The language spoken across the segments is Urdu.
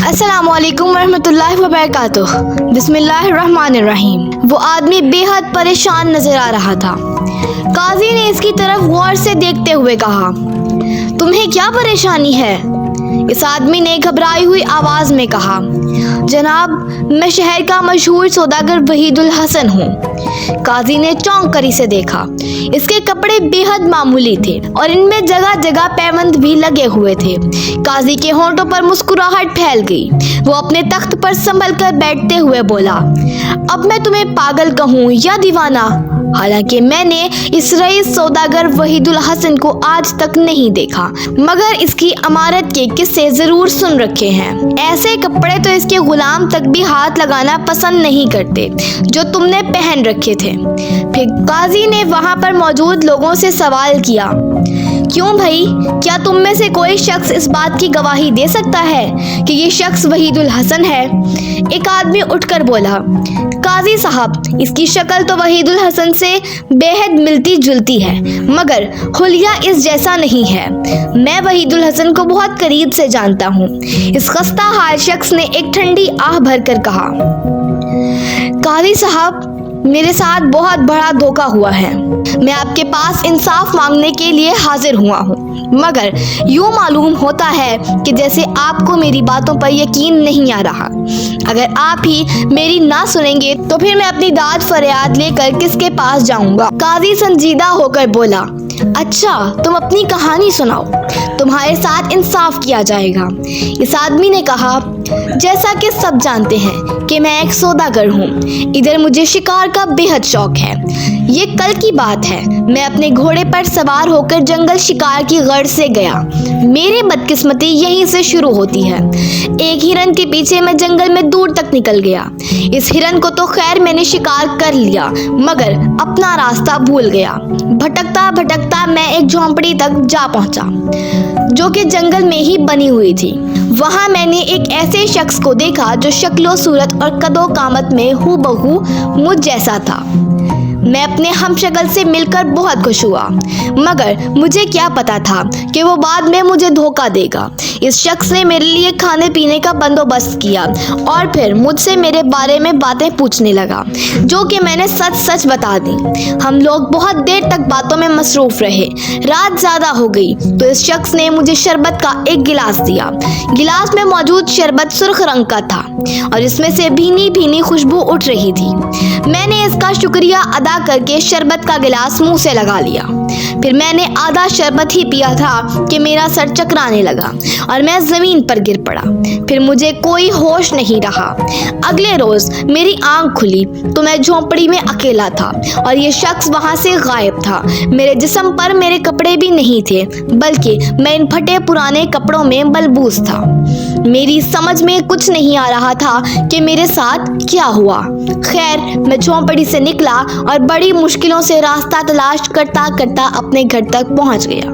السلام علیکم ورحمۃ اللہ وبرکاتہ۔ بسم اللہ الرحمن الرحیم۔ وہ آدمی بے حد پریشان نظر آ رہا تھا۔ قاضی نے اس کی طرف غور سے دیکھتے ہوئے کہا، تمہیں کیا پریشانی ہے؟ اس آدمی نے گھبرائی ہوئی آواز میں کہا، جناب میں شہر کا مشہور سوداگر وحید الحسن ہوں۔ قاضی نے چونک کر اسے دیکھا۔ اس کے کپڑے بے حد معمولی تھے اور ان میں جگہ جگہ پیوند بھی لگے ہوئے تھے۔ قاضی کے ہونٹوں پر مسکراہٹ پھیل گئی۔ وہ اپنے تخت پر سنبھل کر بیٹھتے ہوئے بولا، اب میں تمہیں پاگل کہوں یا دیوانہ؟ حالانکہ میں نے اس رئیس سوداگر وحید الحسن کو آج تک نہیں دیکھا، مگر اس کی امارت کے قصے ضرور سن رکھے ہیں۔ ایسے کپڑے تو اس کے غلام تک بھی ہاتھ لگانا پسند نہیں کرتے جو تم نے پہن رکھے تھے۔ پھر قاضی نے وہاں پر موجود لوگوں سے سوال کیا، کیوں بھائی، کیا تم میں سے کوئی شخص اس بات کی گواہی دے سکتا ہے کہ یہ شخص وحید الحسن ہے؟ ایک آدمی اٹھ کر بولا، قاضی صاحب، اس کی شکل تو وحید الحسن سے بے حد ملتی جلتی ہے، مگر حلیہ اس جیسا نہیں ہے۔ میں وحید الحسن کو بہت قریب سے جانتا ہوں۔ اس خستہ حال شخص نے ایک ٹھنڈی آہ بھر کر کہا، قاضی صاحب، میرے ساتھ بہت بڑا دھوکہ ہوا ہے۔ میں آپ کے پاس انصاف مانگنے کے لیے حاضر ہوا ہوں، مگر یوں معلوم ہوتا ہے کہ جیسے آپ کو میری باتوں پر یقین نہیں آ رہا۔ اگر آپ ہی میری نہ سنیں گے تو پھر میں اپنی داد فریاد لے کر کس کے پاس جاؤں گا؟ قاضی سنجیدہ ہو کر بولا، اچھا تم اپنی کہانی سناؤ، تمہارے ساتھ انصاف کیا جائے گا۔ اس آدمی نے کہا، جیسا کہ سب جانتے ہیں کہ میں ایک سوداگر ہوں، ادھر مجھے شکار کا بے حد شوق ہے۔ یہ کل کی بات ہے، میں اپنے گھوڑے پر سوار ہو کر جنگل شکار کی غرض سے گیا۔ میری بدقسمتی یہیں سے شروع ہوتی ہے۔ ایک ہرن کے پیچھے میں جنگل میں دور تک نکل گیا۔ اس ہرن کو تو خیر میں نے شکار کر لیا، مگر اپنا راستہ بھول گیا۔ بھٹکتا بھٹکتا میں ایک جھونپڑی تک جا پہنچا جو کہ جنگل میں ہی بنی ہوئی تھی۔ وہاں میں نے ایک ایسے شخص کو دیکھا جو شکل و صورت اور قد و قامت میں ہو بہو مجھ جیسا تھا۔ میں اپنے ہم شکل سے مل کر بہت خوش ہوا، مگر مجھے کیا پتا تھا کہ وہ بعد میں مجھے دھوکہ دے گا۔ اس شخص نے میرے لیے کھانے پینے کا بندوبست کیا اور پھر مجھ سے میرے بارے میں باتیں پوچھنے لگا، جو کہ میں نے سچ سچ بتا دی۔ ہم لوگ بہت دیر تک باتوں میں مصروف رہے۔ رات زیادہ ہو گئی تو اس شخص نے مجھے شربت کا ایک گلاس دیا۔ گلاس میں موجود شربت سرخ رنگ کا تھا اور اس میں سے بھینی بھینی خوشبو اٹھ رہی تھی۔ میں نے اس کا شکریہ ادا کر کے شربت کا گلاس منہ سے لگا لیا۔ پھر میں نے آدھا شربت ہی پیا تھا کہ میرا سر چکرانے لگا اور میں زمین پر گر پڑا۔ پھر مجھے کوئی ہوش نہیں رہا۔ اگلے روز میری آنکھ کھلی تو میں جھونپڑی میں اکیلا تھا اور یہ شخص وہاں سے غائب تھا۔ میرے جسم پر میرے کپڑے بھی نہیں تھے، بلکہ میں ان پھٹے پرانے کپڑوں میں ملبوس تھا۔ میری سمجھ میں کچھ نہیں آ رہا تھا کہ میرے ساتھ کیا ہوا۔ خیر میں جھونپڑی سے نکلا اور بڑی مشکلوں سے راستہ تلاش کرتا کرتا اپنے گھر تک پہنچ گیا،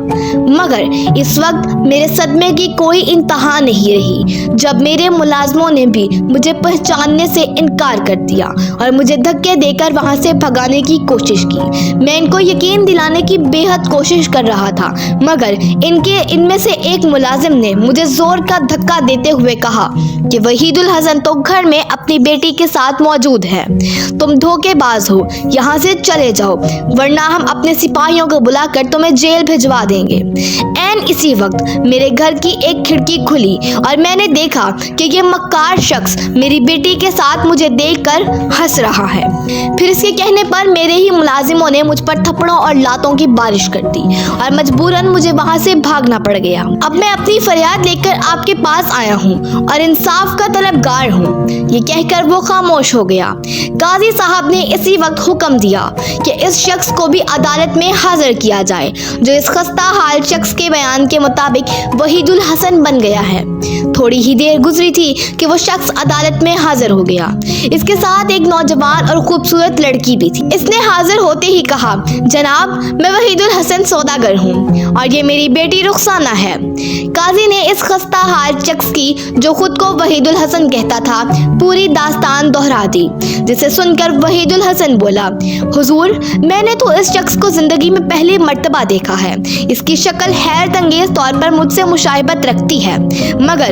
مگر اس وقت میرے صدمے کی کوئی انتہا نہیں رہی جب میرے ملازموں نے بھی مجھے پہچاننے سے انکار کر دیا اور مجھے دھکے دے کر وہاں سے بھگانے کی کوشش کی۔ میں ان کو یقین دلانے کی بے حد کوشش کر رہا تھا، مگر ان میں سے ایک ملازم نے مجھے زور کا دھکا دیتے ہوئے کہا کہ وحید الحسن تو گھر میں اپنی بیٹی کے ساتھ موجود ہے، تم دھوکے باز ہو، یہاں سے چلے جاؤ ورنہ ہم اپنے سپاہیوں کو بلا کر تمہیں جیل بھجوا دیں گے۔ این اسی وقت میرے گھر کی ایک کھڑکی کھلی اور میں نے دیکھا کہ یہ مکار شخص میری بیٹی کے ساتھ مجھے دیکھ کر ہنس رہا ہے۔ پھر اس کے کہنے پر میرے ہی ملازموں نے مجھ پر تھپڑوں اور لاتوں کی بارش کر دی اور مجبوراً مجھے وہاں سے بھاگنا پڑ گیا۔ اب میں اپنی فریاد لے کر آپ کے پاس آیا ہوں اور انصاف کا طلبگار ہوں۔ یہ کہہ کر وہ خاموش ہو گیا۔ قاضی صاحب نے اسی وقت حکم دیا کہ اس شخص کو بھی عدالت میں حاضر کیا جائے جو اس خستہ حال شخص کے بیان کے مطابق وحید الحسن بن گیا ہے۔ تھوڑی ہی دیر گزری تھی کہ وہ شخص عدالت میں حاضر ہو گیا۔ اس کے ساتھ ایک نوجوان اور خوبصورت لڑکی بھی تھی۔ اس نے حاضر ہوتے ہی کہا، جناب میں وحید الحسن سوداگر ہوں اور یہ میری بیٹی رخسانہ ہے۔ قاضی نے اس خستہ حال شخص کی، جو خود کو وحید الحسن کہتا تھا، پوری داستان دہرا دی، جسے سن کر وحید الحسن بولا، حضور میں نے تو اس شخص کو زندگی میں پہلی مرتبہ دیکھا ہے۔ اس کی شکل حیرت انگیز طور پر مجھ سے مشابہت رکھتی ہے، مگر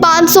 500